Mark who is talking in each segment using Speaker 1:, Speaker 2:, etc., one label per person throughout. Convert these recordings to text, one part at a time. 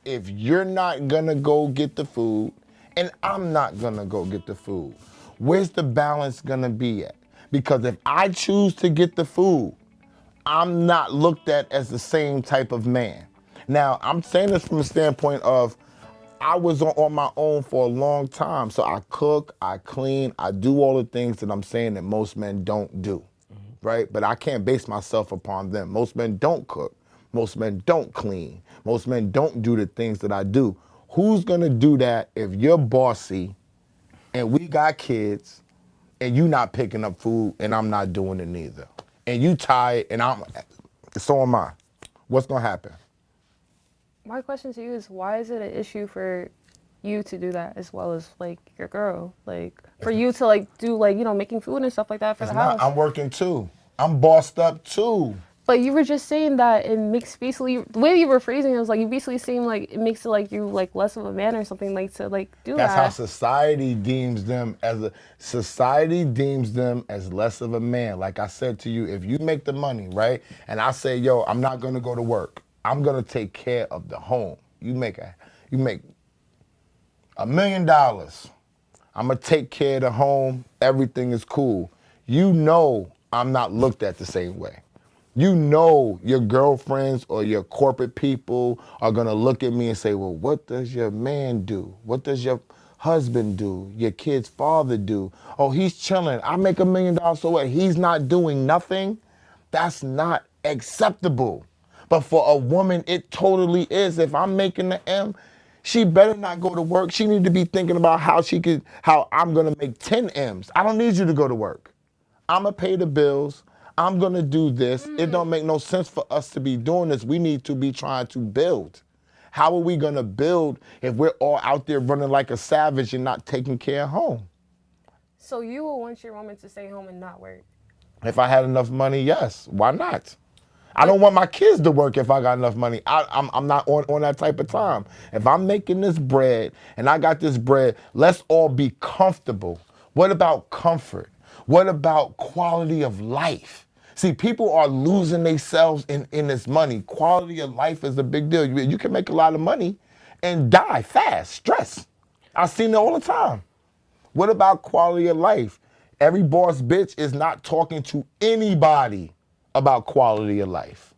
Speaker 1: if you're not gonna go get the food and I'm not gonna go get the food? Where's the balance gonna be at? Because if I choose to get the food, I'm not looked at as the same type of man. Now, I'm saying this from a standpoint of I was on my own for a long time. So I cook, I clean, I do all the things that I'm saying that most men don't do, right? But I can't base myself upon them. Most men don't cook. Most men don't clean. Most men don't do the things that I do. Who's gonna do that if you're bossy and we got kids and you not picking up food and I'm not doing it neither? And you tired and so am I. What's gonna happen?
Speaker 2: My question to you is, why is it an issue for you to do that as well as like your girl? Like for you to like do like, you know, making food and stuff like that for
Speaker 1: It's
Speaker 2: the
Speaker 1: not,
Speaker 2: house.
Speaker 1: I'm working too. I'm bossed up too.
Speaker 2: But you were just saying that it makes basically the way you were phrasing it was like you basically saying like it makes it like you like less of a man or something like to like do
Speaker 1: That's how
Speaker 2: that.
Speaker 1: society deems them as less of a man. Like I said to you, if you make the money, right? And I say, yo, I'm not gonna go to work. I'm gonna take care of the home. You make $1 million. I'm gonna take care of the home. Everything is cool. You know I'm not looked at the same way. You know your girlfriends or your corporate people are gonna look at me and say, well, what does your man do? What does your husband do? Your kid's father do? Oh, he's chilling. I make $1 million, so what? He's not doing nothing? That's not acceptable. But for a woman, it totally is. If I'm making the M, she better not go to work. She need to be thinking about how I'm gonna make 10 M's. I don't need you to go to work. I'm gonna pay the bills. I'm gonna do this. It don't make no sense for us to be doing this. We need to be trying to build. How are we gonna build if we're all out there running like a savage and not taking care of home?
Speaker 2: So you will want your woman to stay home and not work.
Speaker 1: If I had enough money, yes. Why not? I
Speaker 2: But
Speaker 1: don't want my kids to work if I got enough money. I'm not on that type of time. If I'm making this bread and I got this bread, let's all be comfortable. What about comfort? What about quality of life? See, people are losing themselves in this money. Quality of life is a big deal. You can make a lot of money and die fast, stress. I've seen it all the time. What about quality of life? Every boss bitch is not talking to anybody about quality of life.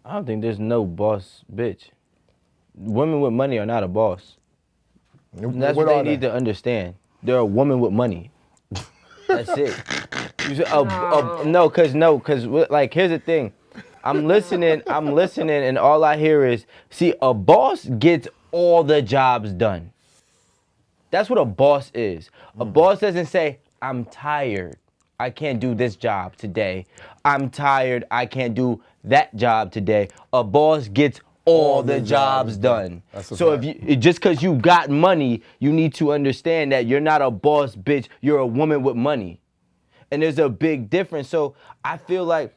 Speaker 3: I don't think there's no boss bitch. Women with money are not a boss. And that's what
Speaker 1: What
Speaker 3: they
Speaker 1: are
Speaker 3: need
Speaker 1: they?
Speaker 3: to understand. They're a woman with money. That's it.
Speaker 2: no.
Speaker 3: No, cause like here's the thing. I'm listening, and all I hear is, see, a boss gets all the jobs done. That's what a boss is. A boss doesn't say, I'm tired. I can't do this job today. I'm tired. I can't do that job today. A boss gets all the jobs done.
Speaker 1: That's a
Speaker 3: So if
Speaker 1: fact.
Speaker 3: just because you got money, you need to understand that you're not a boss bitch. You're a woman with money. And there's a big difference. So I feel like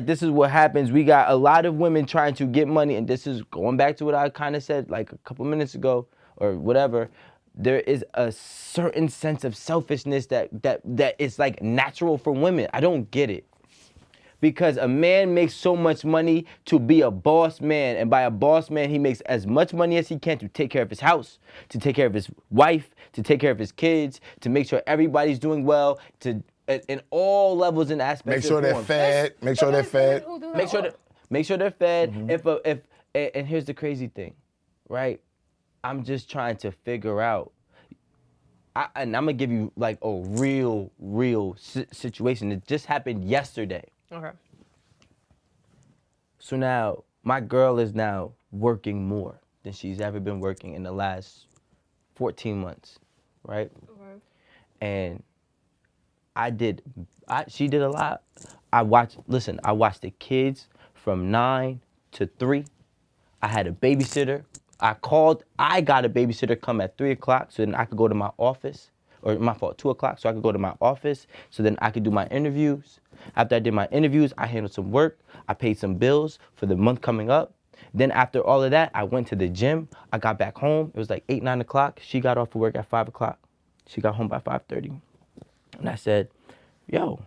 Speaker 3: this is what happens. We got a lot of women trying to get money, and this is going back to what I kind of said like a couple minutes ago or whatever. There is a certain sense of selfishness that is like natural for women. I don't get it. Because a man makes so much money to be a boss man, and by a boss man, he makes as much money as he can to take care of his house, to take care of his wife, to take care of his kids, to make sure everybody's doing well, to in all levels and
Speaker 1: Make
Speaker 3: aspects
Speaker 1: sure
Speaker 3: and
Speaker 1: they're
Speaker 3: forms.
Speaker 1: fed. Make sure they're
Speaker 2: But there's women
Speaker 1: fed.
Speaker 2: who do that
Speaker 3: Make sure
Speaker 2: all-
Speaker 3: that make sure they're fed. If and here's the crazy thing, right? I'm just trying to figure out. And I'm gonna give you like a real situation that just happened yesterday.
Speaker 2: Okay.
Speaker 3: So now my girl is now working more than she's ever been working in the last 14 months, right?
Speaker 2: Okay.
Speaker 3: And she did a lot. I watched the kids from 9 to 3. I had a babysitter. I got a babysitter come at 3 o'clock so then I could go to my office, or my fault, 2 o'clock, so I could go to my office so then I could do my interviews. After I did my interviews, I handled some work. I paid some bills for the month coming up. Then after all of that, I went to the gym. I got back home. It was like 8, 9 o'clock. She got off of work at 5 o'clock. She got home by 5:30. And I said, yo,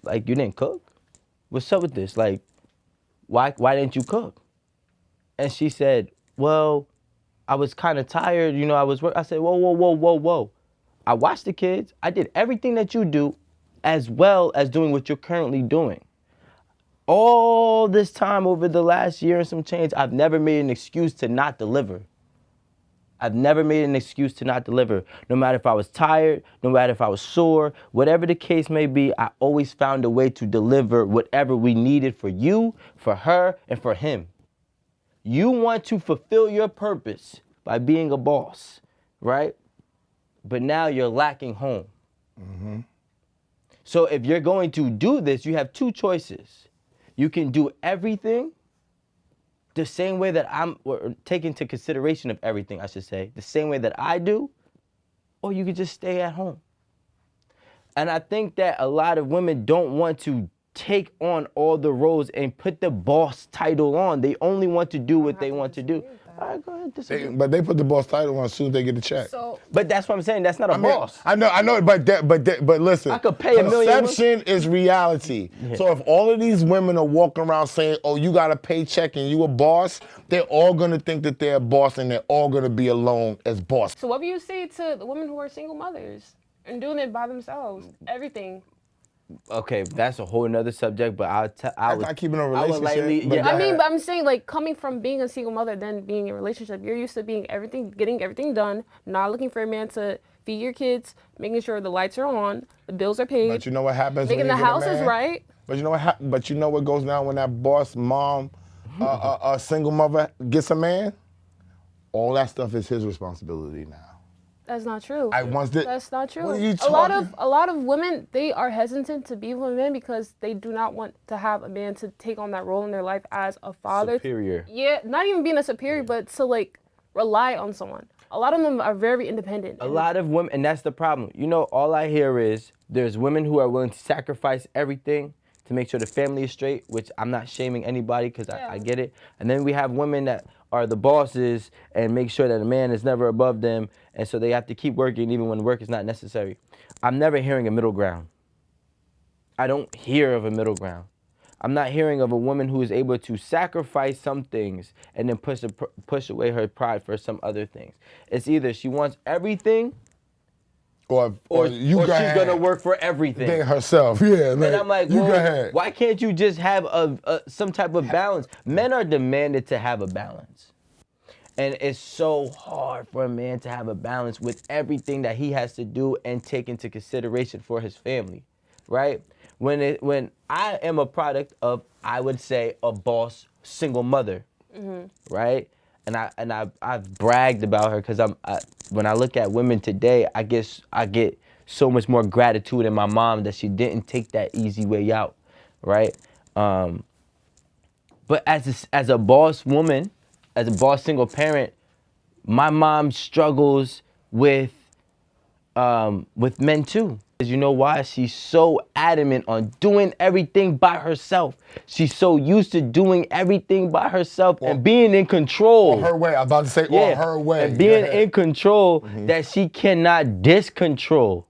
Speaker 3: like, you didn't cook? What's up with this? Like, why didn't you cook? And she said, well, I was kind of tired. You know, I was work. I said, whoa, whoa, whoa, whoa, whoa. I watched the kids. I did everything that you do as well as doing what you're currently doing. All this time over the last year and some change, I've never made an excuse to not deliver. I've never made an excuse to not deliver. No matter if I was tired, no matter if I was sore, whatever the case may be, I always found a way to deliver whatever we needed for you, for her, and for him. You want to fulfill your purpose by being a boss, right? But now you're lacking home.
Speaker 1: Mm-hmm.
Speaker 3: So if you're going to do this, you have two choices. You can do everything the same way that or take into consideration of everything, I should say, the same way that I do, or you could just stay at home. And I think that a lot of women don't want to take on all the roles and put the boss title on. They only want to do what they want to do. All right, go ahead, disagree.
Speaker 1: But they put the boss title on as soon as they get the check.
Speaker 2: So
Speaker 3: But that's what I'm saying. That's not a
Speaker 1: I mean,
Speaker 3: boss.
Speaker 1: I know, but listen.
Speaker 3: I could pay $1 million.
Speaker 1: Perception is reality.
Speaker 3: Yeah.
Speaker 1: So if all of these women are walking around saying, "Oh, you got a paycheck and you a boss," they're all gonna think that they're a boss and they're all gonna be alone as boss.
Speaker 2: what do you say to the women who are single mothers and doing it by themselves? Everything.
Speaker 3: Okay, that's a whole nother subject, but I
Speaker 1: Not keeping a
Speaker 3: I would
Speaker 1: relationship.
Speaker 3: lightly,
Speaker 1: but
Speaker 3: yeah.
Speaker 1: go
Speaker 2: I mean,
Speaker 1: ahead.
Speaker 2: but I'm saying like coming from being a single mother, then being in a relationship, you're used to being getting everything done, not looking for a man to feed your kids, making sure the lights are on, the bills are paid,
Speaker 1: But you know what happens
Speaker 2: making
Speaker 1: when
Speaker 2: the
Speaker 1: you get a
Speaker 2: house is
Speaker 1: man?
Speaker 2: right.
Speaker 1: But you know what? But you know what goes down when that boss mom, a single mother gets a man? All that stuff is his responsibility now.
Speaker 2: That's not true.
Speaker 1: I once did.
Speaker 2: That's not true.
Speaker 1: What are you
Speaker 2: a lot
Speaker 1: talking-
Speaker 2: of women, they are hesitant to be with men because they do not want to have a man to take on that role in their life as a father.
Speaker 3: Superior.
Speaker 2: Yeah, not even being a superior, but to like rely on someone. A lot of them are very independent.
Speaker 3: A lot of women, and that's the problem. You know, all I hear is there's women who are willing to sacrifice everything to make sure the family is straight, which I'm not shaming anybody because I get it. And then we have women that are the bosses and make sure that a man is never above them, and so they have to keep working even when work is not necessary. I'm never hearing a middle ground. I don't hear of a middle ground. I'm not hearing of a woman who is able to sacrifice some things and then push away her pride for some other things. It's either she wants everything
Speaker 1: Or
Speaker 3: she's gonna work for everything.
Speaker 1: Thing herself, yeah.
Speaker 3: And I'm like,
Speaker 1: you
Speaker 3: well,
Speaker 1: go ahead.
Speaker 3: why can't you just have some type of balance? Men are demanded to have a balance. And it's so hard for a man to have a balance with everything that he has to do and take into consideration for his family, right? When I am a product of, I would say, a boss single mother, right? And I've bragged about her because when I look at women today, I get so much more gratitude in my mom that she didn't take that easy way out, right? But as a boss woman, as a boss single parent, my mom struggles with men too. You know why? She's so adamant on doing everything by herself. She's so used to doing everything by herself and being in control.
Speaker 1: Her way. I'm about to say, or her way.
Speaker 3: And being in control that she cannot discontrol.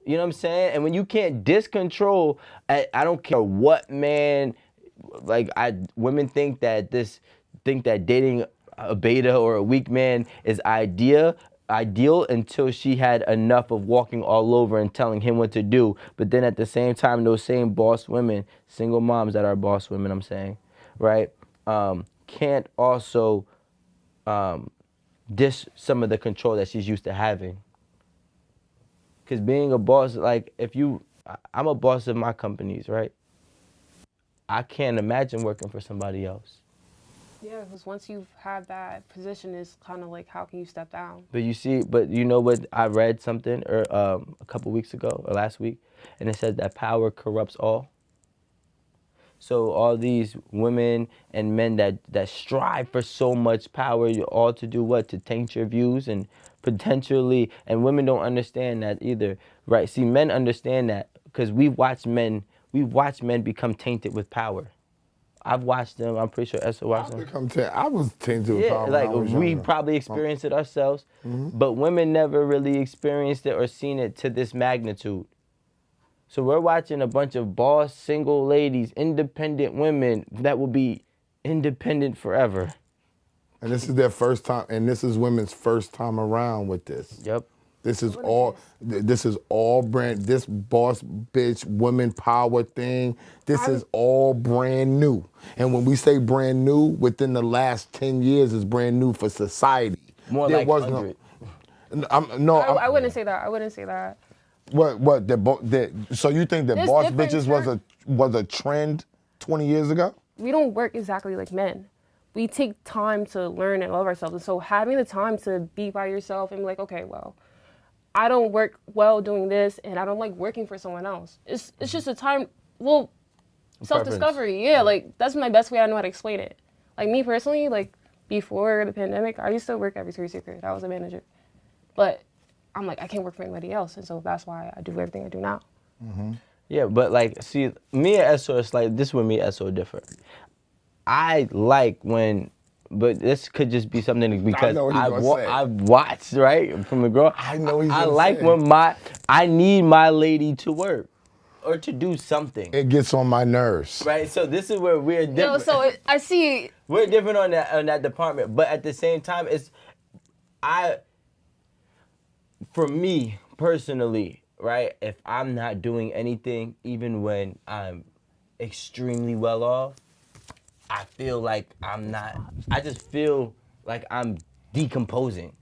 Speaker 3: You know what I'm saying? And when you can't discontrol, I don't care what man, like women think that dating a beta or a weak man is ideal until she had enough of walking all over and telling him what to do. But then at the same time, those same boss women, single moms that are boss women, I'm saying, right, can't also dish some of the control that she's used to having. Because being a boss, like I'm a boss of my companies, right? I can't imagine working for somebody else.
Speaker 2: Yeah, because once you've had that position, it's kind of like, how can you step down?
Speaker 3: But you know what? I read something a couple weeks ago or last week, and it says that power corrupts all. So all these women and men that strive for so much power, you all to do what? To taint your views and potentially, and women don't understand that either, right? See, men understand that because we've watched men become tainted with power. I've watched them. I'm pretty sure Esther watched them.
Speaker 1: I was tainted with power.
Speaker 3: Like
Speaker 1: when I was
Speaker 3: we
Speaker 1: younger.
Speaker 3: probably experienced it ourselves, but women never really experienced it or seen it to this magnitude. So we're watching a bunch of boss, single ladies, independent women that will be independent forever.
Speaker 1: And this is their first time, and this is women's first time around with this.
Speaker 3: Yep.
Speaker 1: This is all brand. This boss bitch women power thing. This is all brand new. And when we say brand new, within the last 10 years, is brand new for society.
Speaker 3: More
Speaker 1: There
Speaker 3: like
Speaker 1: was
Speaker 3: 100.
Speaker 2: I wouldn't say that. I wouldn't say that.
Speaker 1: What? So you think that
Speaker 2: There's
Speaker 1: boss
Speaker 2: different
Speaker 1: bitches was a trend 20 years ago?
Speaker 2: We don't work exactly like men. We take time to learn and love ourselves. And so having the time to be by yourself and be like, okay, well, I don't work well doing this and I don't like working for someone else. It's just a time, well, self-discovery. Yeah, like that's my best way I know how to explain it. Like me personally, like before the pandemic, I used to work at Victoria's Secret. I was a manager. But I'm like, I can't work for anybody else. And so that's why I do everything I do now.
Speaker 3: Yeah, but like, see, me and Esso, it's like, this with me and Esso different. I like when, but this could just be something because
Speaker 1: know what he's gonna say.
Speaker 3: I've watched, right, from the girl.
Speaker 1: I know he's
Speaker 3: I
Speaker 1: gonna
Speaker 3: like
Speaker 1: say.
Speaker 3: when I need my lady to work or to do something.
Speaker 1: It gets on my nerves.
Speaker 3: Right, so this is where we're different.
Speaker 2: No, so I see.
Speaker 3: We're different on that department, but at the same time, for me personally, right? If I'm not doing anything, even when I'm extremely well off, I feel like I just feel like I'm decomposing,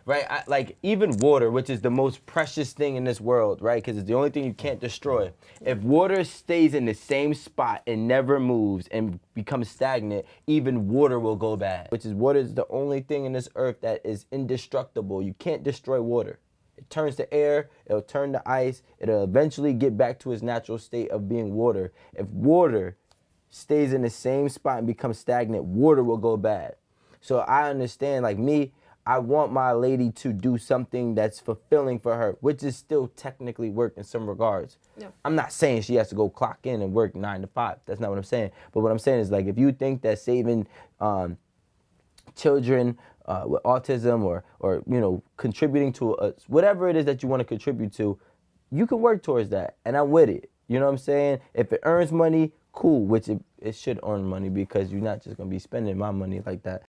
Speaker 3: right? Like even water, which is the most precious thing in this world, right? Because it's the only thing you can't destroy. If water stays in the same spot and never moves and becomes stagnant, even water will go bad. Which is water is the only thing in this earth that is indestructible. You can't destroy water. It turns to air, it'll turn to ice, it'll eventually get back to its natural state of being water. If water stays in the same spot and becomes stagnant, water will go bad. So I understand, like me, I want my lady to do something that's fulfilling for her, which is still technically work in some regards.
Speaker 2: Yeah.
Speaker 3: I'm not saying she has to go clock in and work 9 to 5. That's not what I'm saying. But what I'm saying is, like, if you think that saving children with autism or you know, contributing to whatever it is that you want to contribute to, you can work towards that, and I'm with it. You know what I'm saying? If it earns money, cool, which it should earn money because you're not just going to be spending my money like that.